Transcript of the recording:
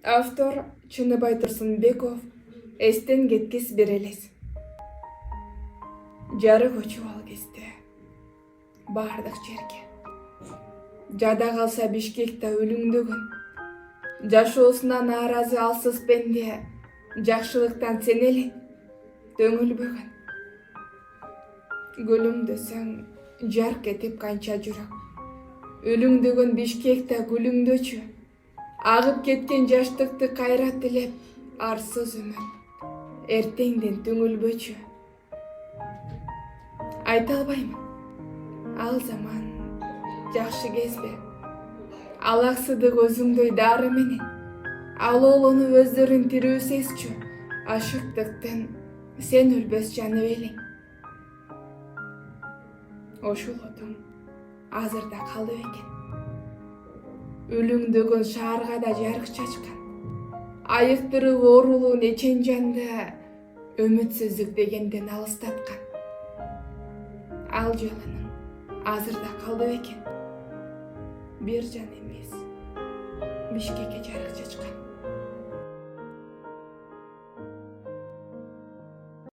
Автор Чыныбай Турсунбеков. Эстен кеткес бир элес. Жарык өчүп ал кезде баардык жерге. Жада калса Бишкекте өлүңдөгөн. Жашоосуна нааразы алсыз пенде жакшылыктан сенелен төңүлбөгөн. Гүлүңдөсөң жарк этип канча жүрөк. Өлүңдөгөн Бишкекте гүлүңдөчү. Агып кеткен жаштыкты кайра тилеп, арсыз үмүт эртеңден түңүлбөчү. Айта албаймын, ал заман жакшы кезбе. Алаксыдык өзүңдөй дары менен, алоолонуп өздөрүн тирүү сезчү. Ашыктыктын сен өлбөс жаны белең. Ошол отуң азыр да калды экен. Өлүңдөгөн шаарга да жарык чачкан. Айыктырып оорулуу нечен жанды үмүтсүздүк дегенден алыстаткан. Ал жалының азыр да калды экен. Бир жан эмес, Бишкекке жарык чачкан.